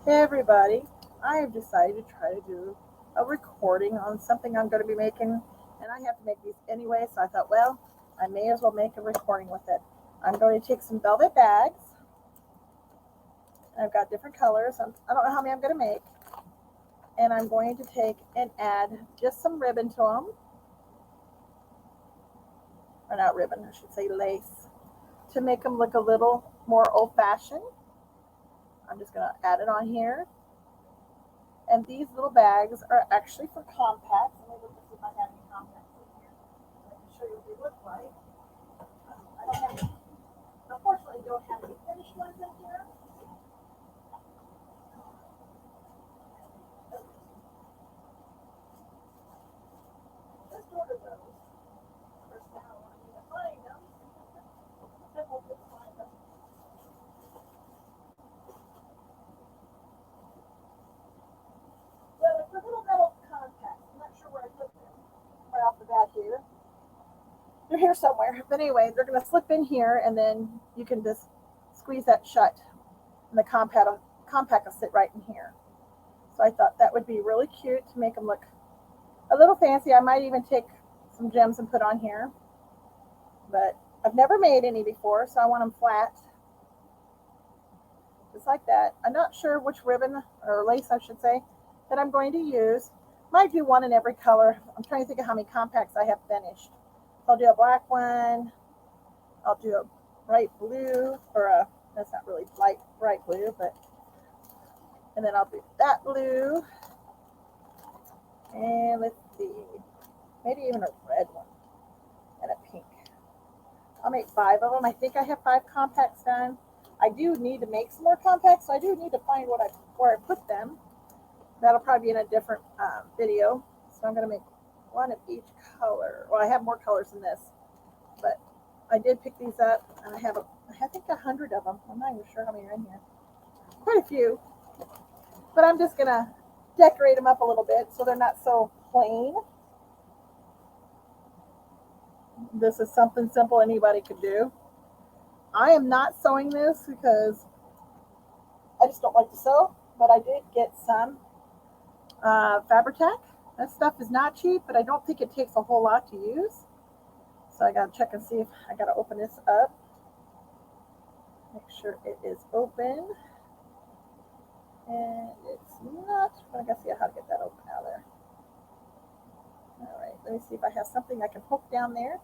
Hey everybody, I have decided to try to do a recording on something I'm going to be making, and I have to make these anyway, so I thought, well, I may as well make a recording with it. I'm going to take some velvet bags, and I've got different colors. I don't know how many I'm going to make, and I'm going to take and add just some ribbon to them, or not ribbon, I should say lace, to make them look a little more old-fashioned. I'm just going to add it on here. And these little bags are actually for compacts. Let me look to see if I have any compacts in here. I can show you what they look like. I don't have any, unfortunately, don't have any finished ones in here. Just ordered those. First now I need to find them. Then we'll just find them. Well, it's a little metal compacts. I'm not sure where I put them. Right off the bat here. They're here somewhere. But anyway, they're going to slip in here, and then you can just squeeze that shut. And the compact will sit right in here. So I thought that would be really cute to make them look a little fancy. I might even take some gems and put on here. But I've never made any before, so I want them flat. Just like that. I'm not sure which ribbon, or lace I should say, that I'm going to use. Might do one in every color. I'm trying to think of how many compacts I have finished. I'll do a black one. I'll do a bright blue, or a, that's not really bright blue, but, and then I'll do that blue. And let's see, maybe even a red one and a pink. I'll make 5 of them. I think I have 5 compacts done. I do need to make some more compacts, so I do need to find where I put them. That'll probably be in a different video. So I'm going to make one of each color. Well, I have more colors than this, but I did pick these up, and I think 100 of them. I'm not even sure how many are in here. Quite a few. But I'm just going to decorate them up a little bit so they're not so plain. This is something simple anybody could do. I am not sewing this because I just don't like to sew, but I did get some Fabri-Tac. That stuff is not cheap, but I don't think it takes a whole lot to use. So I gotta check and see if I gotta open this up. Make sure it is open. And it's not, but I gotta see how to get that open out of there. All right, let me see if I have something I can poke down there.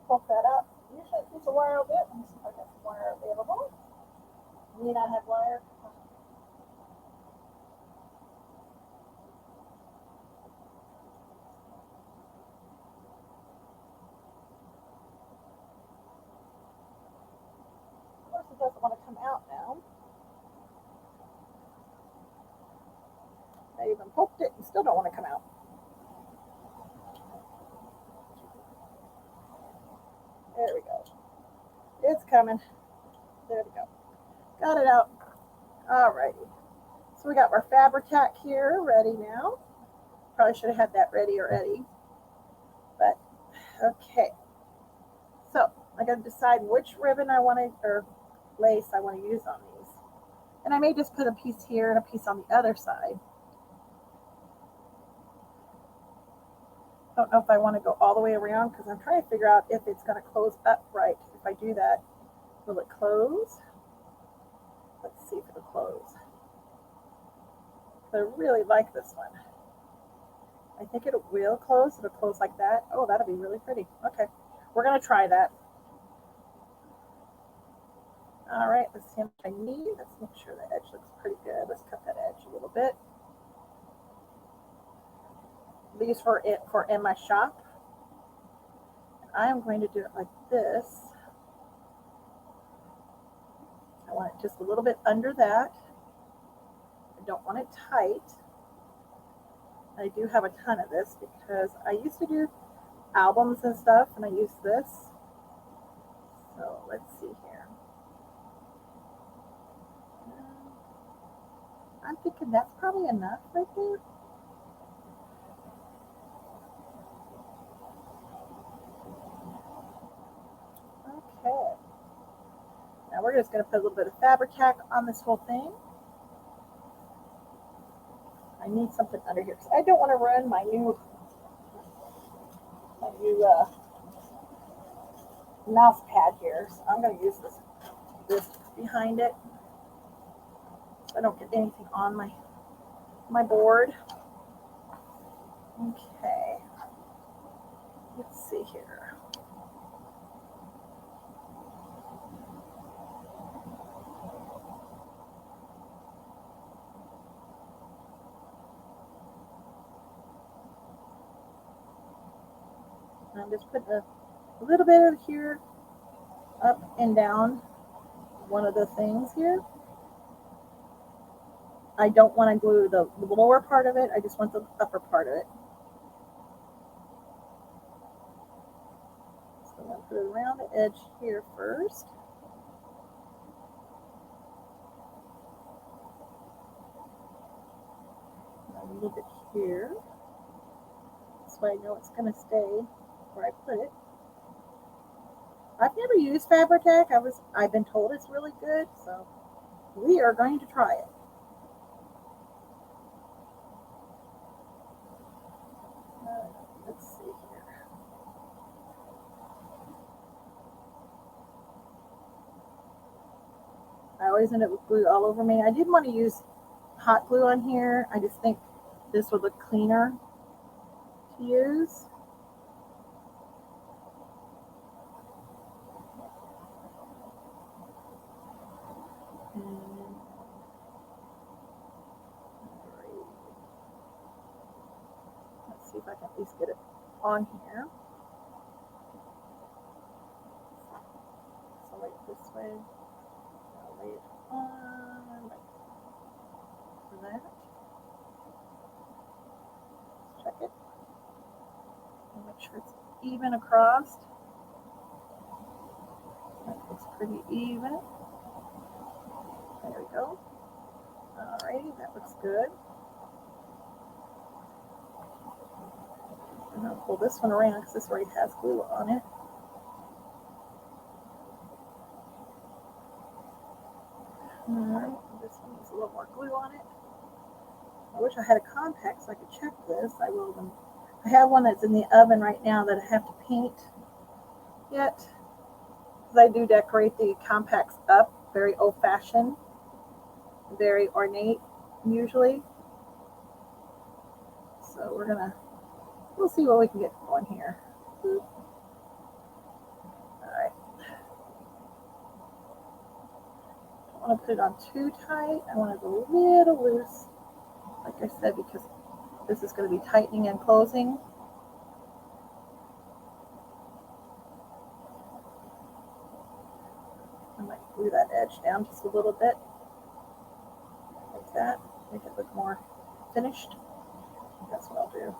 Poke that out. Usually it takes a wire a bit. Let me see if I got some wire available. May not have wire. Of course, it doesn't want to come out now. I even poked it and still don't want to come out. There we go. It's coming. There we go. Got it out. Alrighty. So we got our Fabri-Tac here ready now. Probably should have had that ready already. But okay. So I got to decide which ribbon I want to, or lace I want to use on these. And I may just put a piece here and a piece on the other side. I don't know if I want to go all the way around because I'm trying to figure out if it's going to close up right. If I do that, will it close? Let's see if it'll close. I really like this one. I think it will close. It'll close like that. Oh, that'll be really pretty. Okay, we're going to try that. All right, let's see how much I need. Let's make sure the edge looks pretty good. Let's cut that edge a little bit. These for in my shop. I am going to do it like this. I want it just a little bit under that. I don't want it tight. I do have a ton of this because I used to do albums and stuff, and I use this. So let's see here. I'm thinking that's probably enough right there. Okay. Now we're just going to put a little bit of Fabri-Tac on this whole thing. I need something under here because I don't want to run my new mouse pad here. So I'm going to use this behind it so I don't get anything on my board. Okay. Let's see here. I'm just putting a little bit of here up and down one of the things here. I don't want to glue the lower part of it. I just want the upper part of it. So I'm going to put it around the edge here first. A little bit here. So I know it's going to stay where I put it. I've never used Fabri-Tac. I've been told it's really good, so we are going to try it. Let's see here. I always end up with glue all over me. I didn't want to use hot glue on here. I just think this would look cleaner to use. Let's see if I can at least get it on here. So lay it this way. I'll lay it on like that. Check it. And make sure it's even across. That looks pretty even. There we go. Alrighty, that looks good. And I'll pull this one around because this already has glue on it. Alright, this one needs a little more glue on it. I wish I had a compact so I could check this. I will. I have one that's in the oven right now that I have to paint yet. Because I do decorate the compacts up very old-fashioned, very ornate usually. So we'll see what we can get going here. Alright. Don't want to put it on too tight. I want it a little loose, like I said, because this is going to be tightening and closing. I might glue that edge down just a little bit, like that, make it look more finished. That's what I'll do.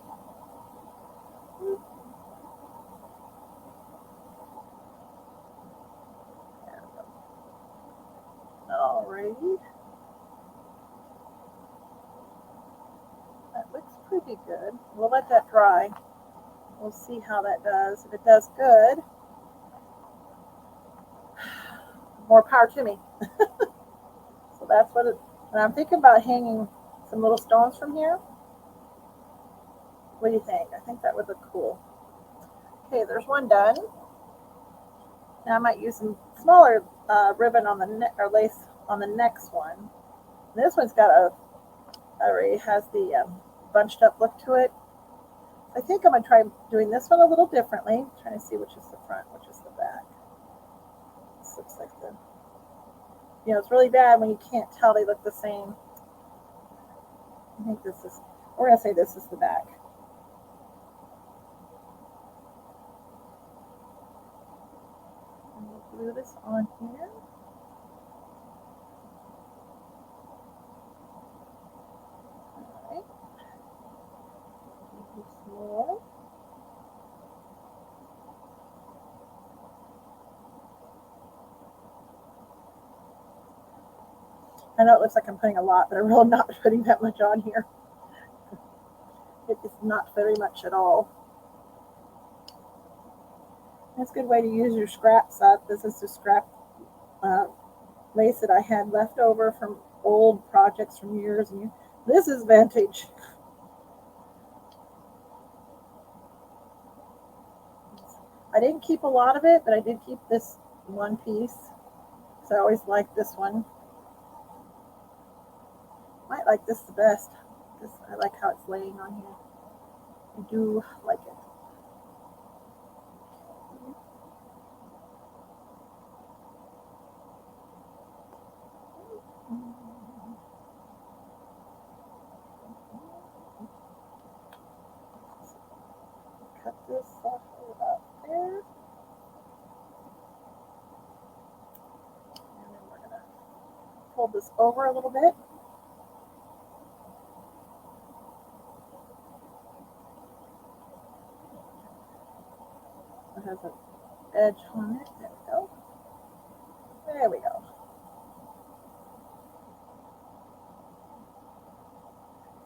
There we go. Alrighty. That looks pretty good. We'll let that dry. We'll see how that does. If it does good, more power to me. So that's what it, and I'm thinking about hanging some little stones from here. What do you think? I think that would look cool. Okay, there's one done. Now I might use some smaller ribbon on the or lace on the next one. This one's got already has the bunched up look to it. I think I'm going to try doing this one a little differently. I'm trying to see which is the front, which is the back. This looks like it's really bad when you can't tell they look the same. I think we're going to say this is the back. And we'll glue this on here. Alright. Some more. I know it looks like I'm putting a lot, but I'm really not putting that much on here. It is not very much at all. That's a good way to use your scraps up. This is the scrap lace that I had left over from old projects from years and years. This is vintage. I didn't keep a lot of it, but I did keep this one piece. So I always liked this one. Might like this the best. This, I like how it's laying on here. I do like it. Cut this off about there. And then we're going to fold this over a little bit. It has an edge on it. There we go. There we go.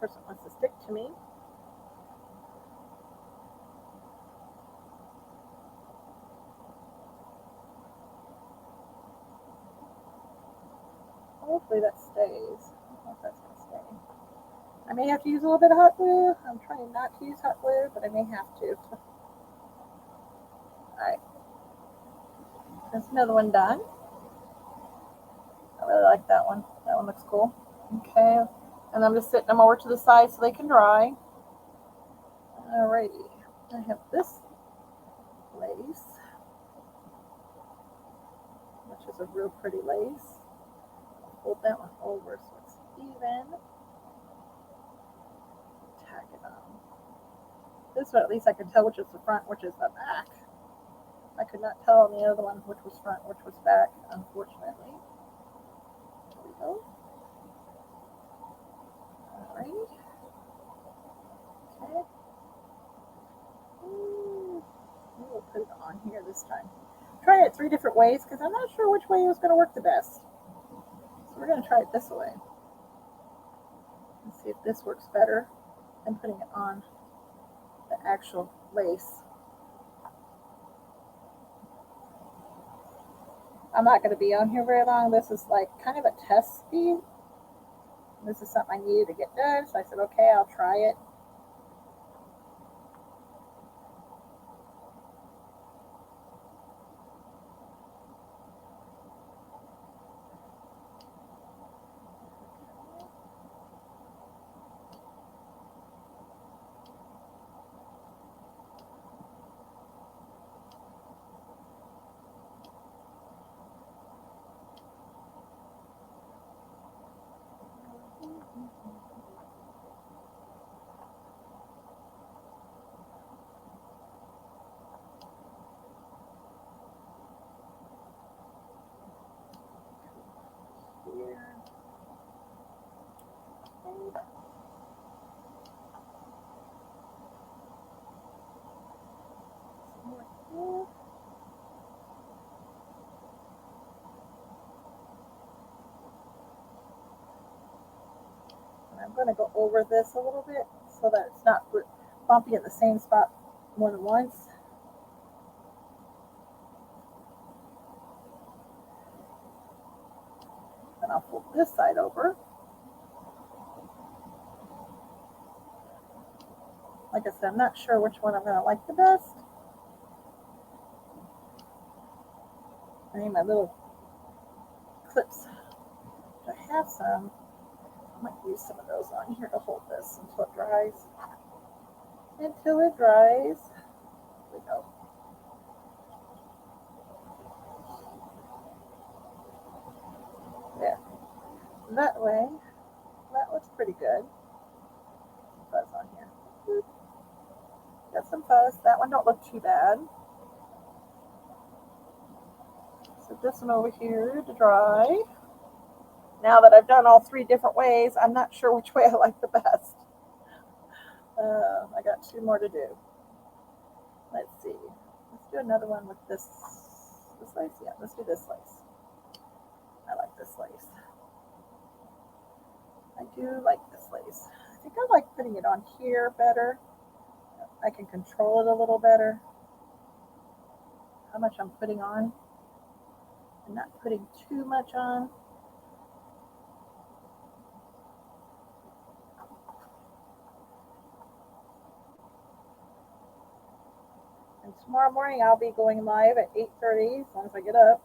Person wants to stick to me. Hopefully that stays. I don't know if that's going to stay. I may have to use a little bit of hot glue. I'm trying not to use hot glue, but I may have to. Alright. There's another one done. I really like that one. That one looks cool. Okay. And I'm just sitting them over to the side so they can dry. Alrighty. I have this lace, which is a real pretty lace. I'll fold that one over so it's even. Tack it on. This one, at least I can tell which is the front, which is the back. I could not tell on the other one which was front, which was back, unfortunately. There we go. Alright. Okay. We'll put it on here this time. Try it 3 different ways because I'm not sure which way is going to work the best. So we're going to try it this way. And see if this works better than putting it on the actual lace. I'm not going to be on here very long. This is like kind of a test speed. This is something I needed to get done, so I said, okay, I'll try it. Here. Okay. Some more here. And I'm going to go over this a little bit so that it's not bumpy at the same spot more than once. Then I'll fold this side over. Like I said, I'm not sure which one I'm going to like the best. I need my little clips. I have some. I might use some of those on here to hold this until it dries. Until it dries. Here we go. There. That way, that looks pretty good. Some fuzz on here. Got some fuzz. That one don't look too bad. Set this one over here to dry. Now that I've done all 3 different ways, I'm not sure which way I like the best. I got 2 more to do. Let's see. Let's do another one with this lace. Yeah, let's do this lace. I like this lace. I do like this lace. I think I like putting it on here better. I can control it a little better. How much I'm putting on. I'm not putting too much on. And tomorrow morning I'll be going live at 8:30 as long as I get up.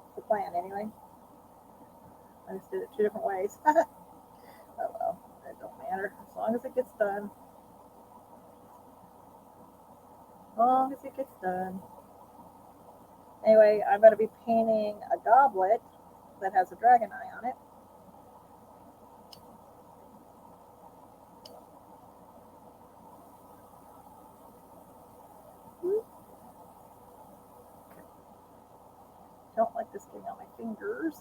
It's the plan anyway. I just did it 2 different ways. Oh well, it don't matter as long as it gets done. As long as it gets done. Anyway, I'm going to be painting a goblet that has a dragon eye on it. Don't like this getting on my fingers.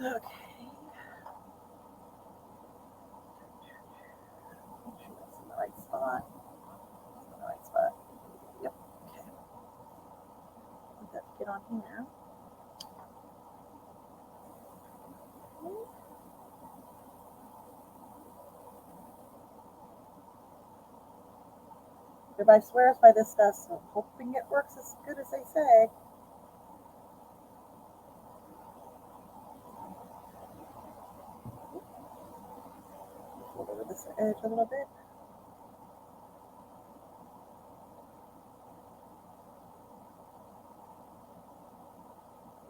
Okay. Make sure that's in the right spot. It's in the right spot. Yep. Okay. Let that get on here. Everybody swears by this stuff, so I'm hoping it works as good as they say. Fold over this edge a little bit.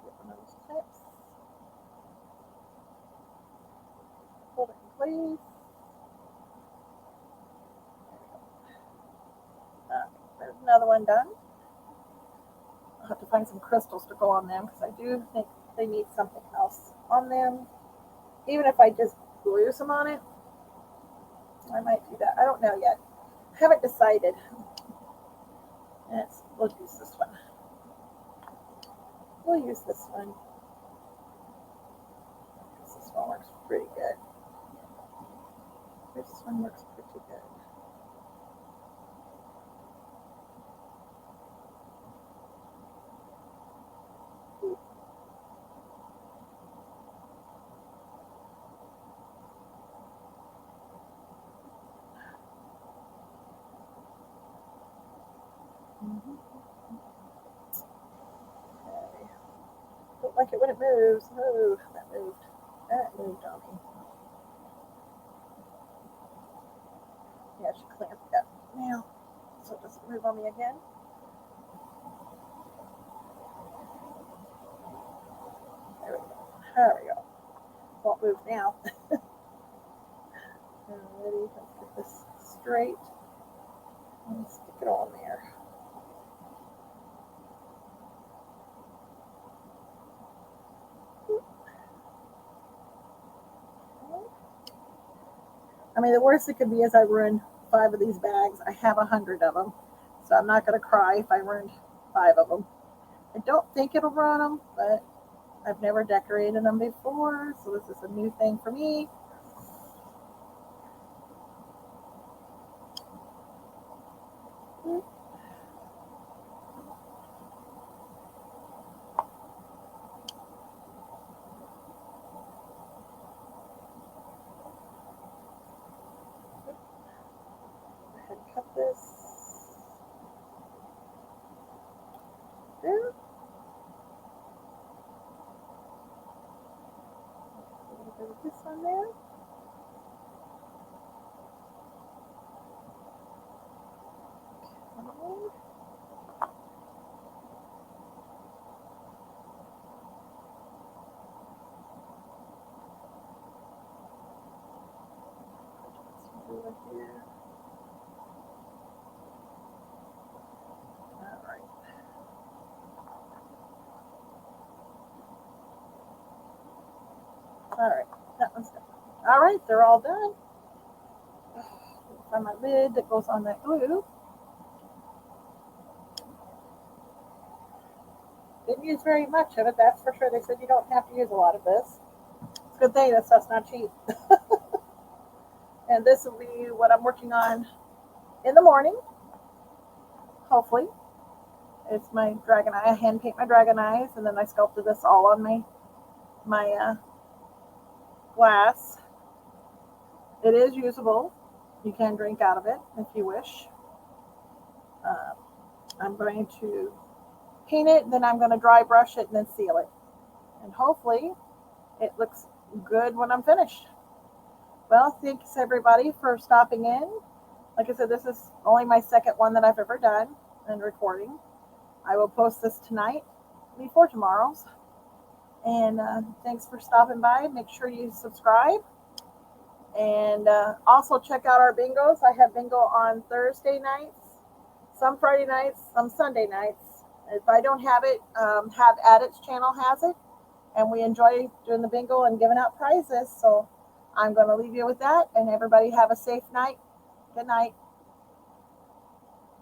Get one of those tips. Hold it in place. There's another one done. I'll have to find some crystals to go on them because I do think they need something else on them. Even if I just glue some on it, I might do that. I don't know yet. I haven't decided. We'll use this one. We'll use this one. This one works pretty good. This one works pretty good. Okay. Don't like it when it moves. Oh, that moved. That moved on me. Yeah, I should clamp that now so it doesn't move on me again. There we go. There we go. Won't move now. Alrighty, let's get this straight and stick it on there. I mean, the worst it could be is I ruined 5 of these bags. I have 100 of them, so I'm not going to cry if I ruined 5 of them. I don't think it'll ruin them, but I've never decorated them before, so this is a new thing for me. Go ahead and cut this. There. A little bit of this on there. Okay. Over here. All right. All right, that one's done. All right, they're all done. Find my lid that goes on that glue. Didn't use very much of it, that's for sure. They said you don't have to use a lot of this. It's a good thing that stuff's not cheap. And this will be what I'm working on in the morning, hopefully. It's my dragon eye. I hand paint my dragon eyes, and then I sculpted this all on my glass. It is usable. You can drink out of it if you wish. I'm going to paint it, then I'm going to dry brush it and then seal it. And hopefully it looks good when I'm finished. Well, thanks everybody for stopping in. Like I said, this is only my second one that I've ever done and recording. I will post this tonight before tomorrow's. And thanks for stopping by. Make sure you subscribe. And also check out our bingos. I have bingo on Thursday nights, some Friday nights, some Sunday nights. If I don't have it, Have Addicts channel has it. And we enjoy doing the bingo and giving out prizes. So I'm going to leave you with that. And everybody have a safe night. Good night.